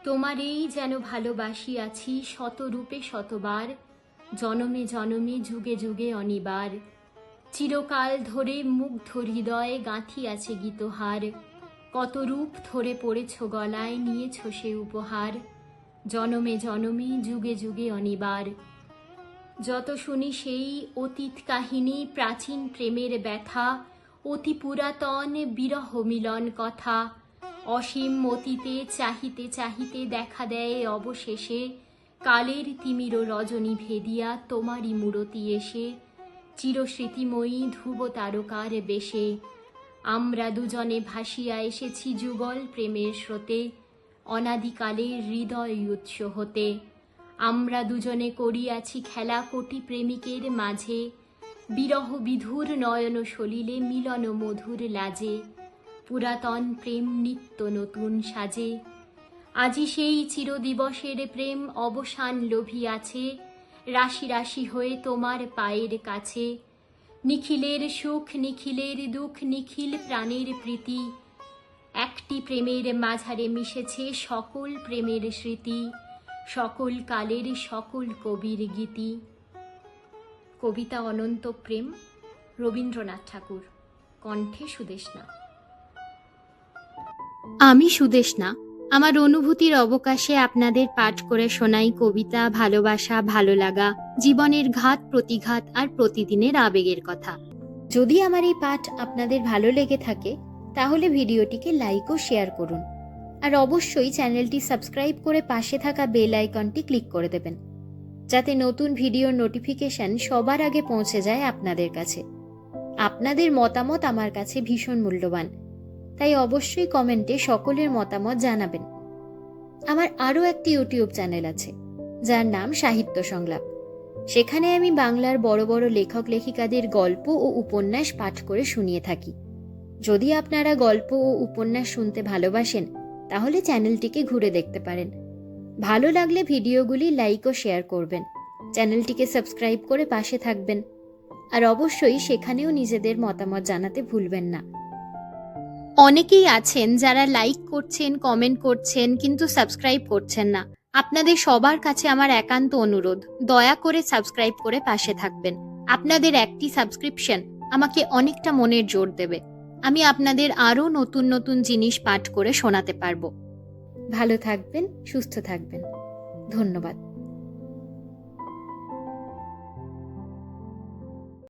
তোমারেই যেন ভালোবাসি আছি শতরূপে শতবার, জনমে জনমে যুগে যুগে অনিবার। চিরকাল ধরে মুগ্ধ হৃদয়ে গাঁথি আছে গীতহার, কত রূপ ধরে পড়েছ গলায় নিয়েছ সে উপহার, জনমে জনমে যুগে যুগে অনিবার। যত শুনি সেই অতীত কাহিনী, প্রাচীন প্রেমের ব্যথা, অতি পুরাতন বিরহ মিলন কথা, অসীম অতীতে চাহিতে চাহিতে দেখা দেয় অবশেষে কালের তিমির রজনী ভেদিয়া তোমারই মূরতি এসে, চিরস্মৃতিময়ী ধ্রুব তারকার বেশে। আমরা দুজনে ভাসিয়া এসেছি যুগল প্রেমের স্রোতে, অনাদিকালের হৃদয় উৎস হতে। আমরা দুজনে করিয়াছি খেলা কোটি প্রেমিকের মাঝে, বিরহ বিধুর নয়ন সলিলে মিলন মধুর লাজে, পুরাতন প্রেম নিত্য নতুন সাজে। আজি সেই চিরদিবসের প্রেম অবসান লোভিয়াছে, রাশি রাশি হয়ে তোমার পায়ের কাছে। নিখিলের সুখ নিখিলের দুঃখ নিখিল প্রাণের প্রীতি, একটি প্রেমের মাঝারে মিশেছে সকল প্রেমের স্মৃতি, সকল কালের সকল কবির গীতি। কবিতা অনন্ত প্রেম, রবীন্দ্রনাথ ঠাকুর। কণ্ঠে সুদেষ্ণা। আমি সুদেষ্ণা আমার অনুভূতির অবকাশে আপনাদের পাঠ করে শোনাই কবিতা, ভালোবাসা, ভালো লাগা, জীবনের ঘাত প্রতিঘাত আর প্রতিদিনের আবেগের কথা। যদি আমার এই পাঠ আপনাদের ভালো লেগে থাকে তাহলে ভিডিওটিকে লাইক ও শেয়ার করুন, আর অবশ্যই চ্যানেলটি সাবস্ক্রাইব করে পাশে থাকা বেল আইকনটি ক্লিক করে দেবেন, যাতে নতুন ভিডিওর নোটিফিকেশন সবার আগে পৌঁছে যায় আপনাদের কাছে। আপনাদের মতামত আমার কাছে ভীষণ মূল্যবান, তাই অবশ্যই কমেন্টে সকলের মতামত জানাবেন। আমার আরও একটি ইউটিউব চ্যানেল আছে যার নাম সাহিত্য সংলাপ। সেখানে আমি বাংলার বড় বড় লেখক লেখিকাদের গল্প ও উপন্যাস পাঠ করে শুনিয়ে থাকি। যদি আপনারা গল্প ও উপন্যাস শুনতে ভালোবাসেন তাহলে চ্যানেলটিকে ঘুরে দেখতে পারেন। ভালো লাগলে ভিডিওগুলি লাইক ও শেয়ার করবেন, চ্যানেলটিকে সাবস্ক্রাইব করে পাশে থাকবেন, আর অবশ্যই সেখানেও নিজেদের মতামত জানাতে ভুলবেন না। অনেকেই আছেন যারা লাইক করছেন, কমেন্ট করছেন, কিন্তু সাবস্ক্রাইব করছেন না। আপনাদের সবার কাছে আমার একান্ত অনুরোধ, দয়া করে সাবস্ক্রাইব করে পাশে থাকবেন। আপনাদের একটি সাবস্ক্রিপশন আমাকে অনেকটা মনের জোর দেবে। আমি আপনাদের আরও নতুন নতুন জিনিস পাঠ করে শোনাতে পারবো। ভালো থাকবেন, সুস্থ থাকবেন। ধন্যবাদ।